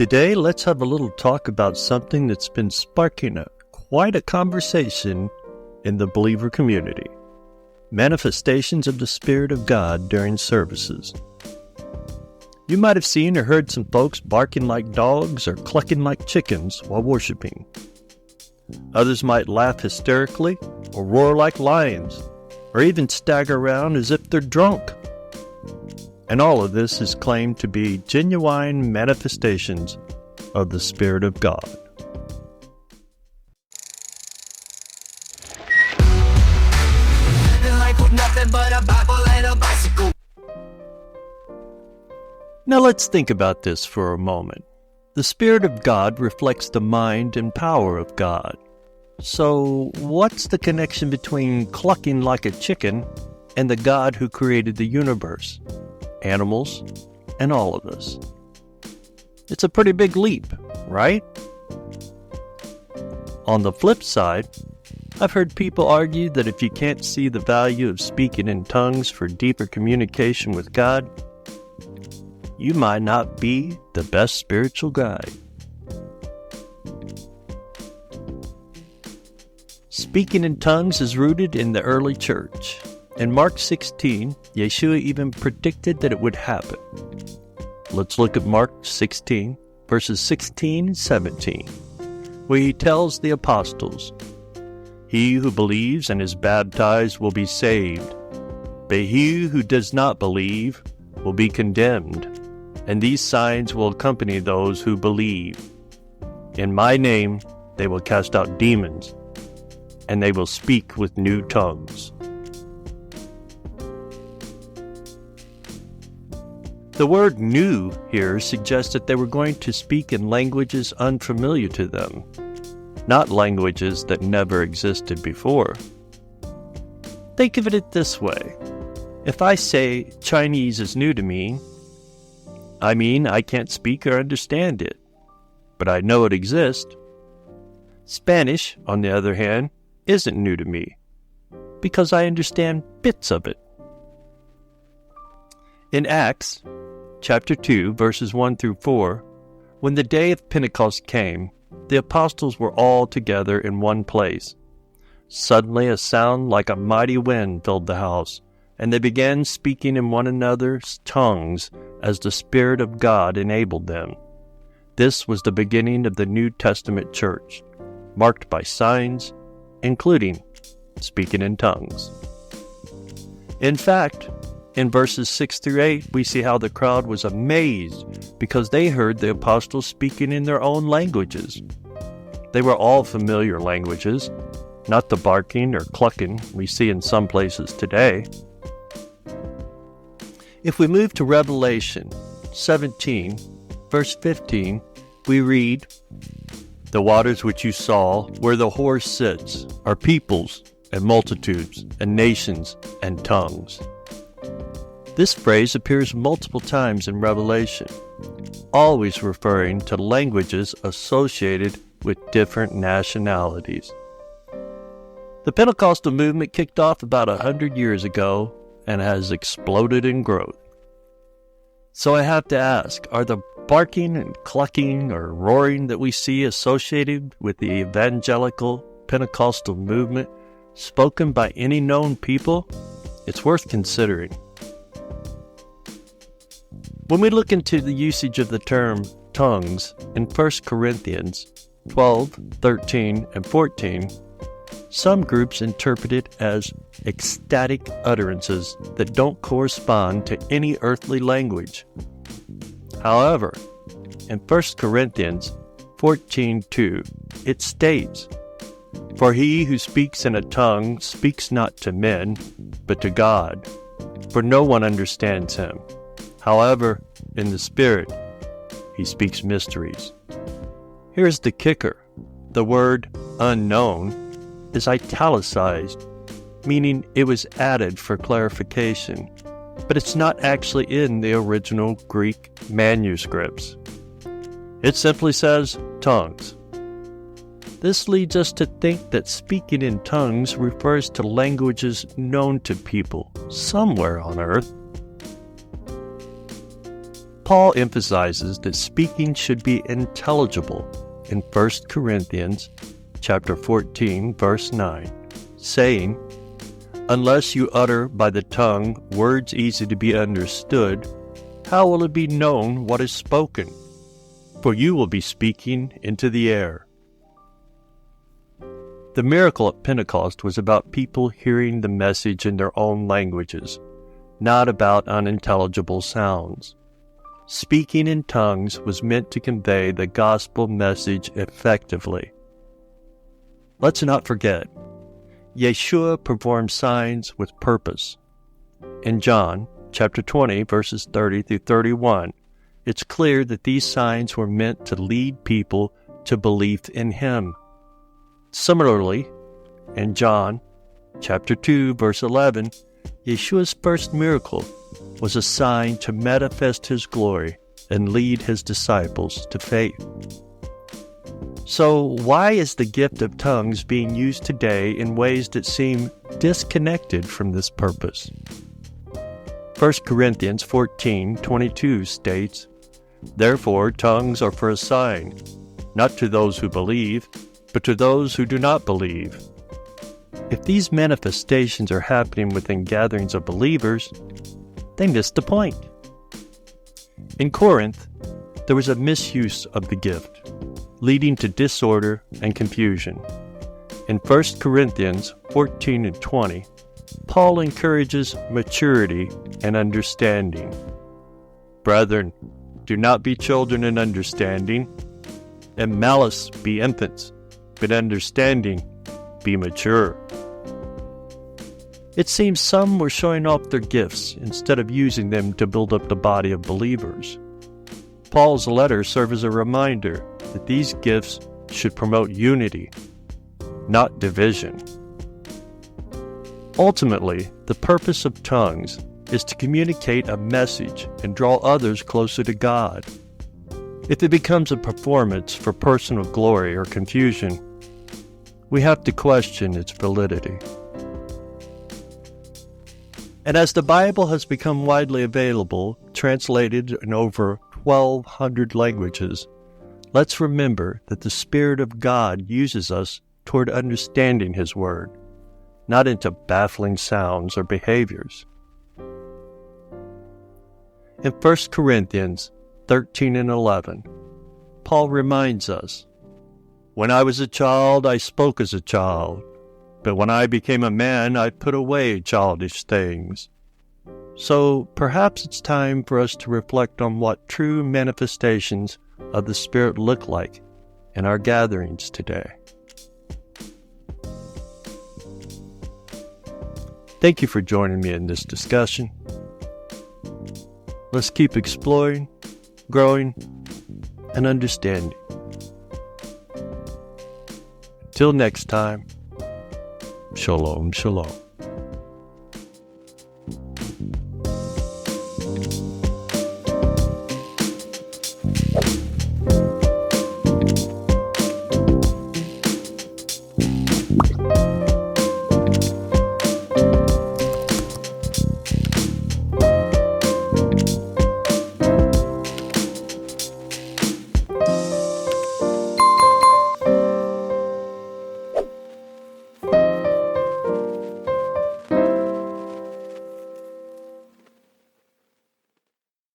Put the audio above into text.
Today, let's have a little talk about something that's been sparking quite a conversation in the believer community. Manifestations of the Spirit of God during services. You might have seen or heard some folks barking like dogs or clucking like chickens while worshiping. Others might laugh hysterically or roar like lions or even stagger around as if they're drunk. And all of this is claimed to be genuine manifestations of the Spirit of God. Now let's think about this for a moment. The Spirit of God reflects the mind and power of God. So what's the connection between clucking like a chicken and the God who created the universe, animals, and all of us? It's a pretty big leap, right? On the flip side, I've heard people argue that if you can't see the value of speaking in tongues for deeper communication with God, you might not be the best spiritual guide. Speaking in tongues is rooted in the early church. In Mark 16, Yeshua even predicted that it would happen. Let's look at Mark 16, verses 16 and 17, where he tells the apostles, "He who believes and is baptized will be saved, but he who does not believe will be condemned. And these signs will accompany those who believe. In my name they will cast out demons, and they will speak with new tongues." The word new here suggests that they were going to speak in languages unfamiliar to them, not languages that never existed before. Think of it this way. If I say Chinese is new to me, I mean I can't speak or understand it, but I know it exists. Spanish, on the other hand, isn't new to me, because I understand bits of it. In Acts, chapter 2, verses 1 through 4, when the day of Pentecost came, the apostles were all together in one place. Suddenly a sound like a mighty wind filled the house, and they began speaking in one another's tongues as the Spirit of God enabled them. This was the beginning of the New Testament church, marked by signs, including speaking in tongues. In fact, in verses 6 through 8, we see how the crowd was amazed because they heard the apostles speaking in their own languages. They were all familiar languages, not the barking or clucking we see in some places today. If we move to Revelation 17, verse 15, we read, "The waters which you saw, where the horse sits, are peoples and multitudes and nations and tongues." This phrase appears multiple times in Revelation, always referring to languages associated with different nationalities. The Pentecostal movement kicked off about 100 years ago and has exploded in growth. So I have to ask, are the barking and clucking or roaring that we see associated with the evangelical Pentecostal movement spoken by any known people? It's worth considering. When we look into the usage of the term tongues in 1 Corinthians 12, 13, and 14, some groups interpret it as ecstatic utterances that don't correspond to any earthly language. However, in 1 Corinthians 14:2, it states, "For he who speaks in a tongue speaks not to men, but to God, for no one understands him. However, in the Spirit, he speaks mysteries." Here's the kicker. The word unknown is italicized, meaning it was added for clarification, but it's not actually in the original Greek manuscripts. It simply says tongues. This leads us to think that speaking in tongues refers to languages known to people somewhere on earth. Paul emphasizes that speaking should be intelligible in 1 Corinthians chapter 14, verse 9, saying, "Unless you utter by the tongue words easy to be understood, how will it be known what is spoken? For you will be speaking into the air." The miracle at Pentecost was about people hearing the message in their own languages, not about unintelligible sounds. Speaking in tongues was meant to convey the gospel message effectively. Let's not forget, Yeshua performed signs with purpose. In John chapter 20, verses 30 through 31, it's clear that these signs were meant to lead people to belief in him. Similarly, in John chapter 2, verse 11, Yeshua's first miracle was a sign to manifest his glory and lead his disciples to faith. So why is the gift of tongues being used today in ways that seem disconnected from this purpose? 1 Corinthians 14:22 states, "Therefore tongues are for a sign, not to those who believe, but to those who do not believe." If these manifestations are happening within gatherings of believers, they miss the point. In Corinth, there was a misuse of the gift, leading to disorder and confusion. In 1 Corinthians 14 and 20, Paul encourages maturity and understanding. "Brethren, do not be children in understanding, and malice be infants, but understanding be mature." It seems some were showing off their gifts instead of using them to build up the body of believers. Paul's letter serves as a reminder that these gifts should promote unity, not division. Ultimately, the purpose of tongues is to communicate a message and draw others closer to God. If it becomes a performance for personal glory or confusion, we have to question its validity. And as the Bible has become widely available, translated in over 1,200 languages, let's remember that the Spirit of God uses us toward understanding His Word, not into baffling sounds or behaviors. In 1 Corinthians 13 and 11, Paul reminds us, "When I was a child, I spoke as a child, but when I became a man, I put away childish things." So perhaps it's time for us to reflect on what true manifestations of the Spirit look like in our gatherings today. Thank you for joining me in this discussion. Let's keep exploring, growing, and understanding. Till next time, Shalom, Shalom.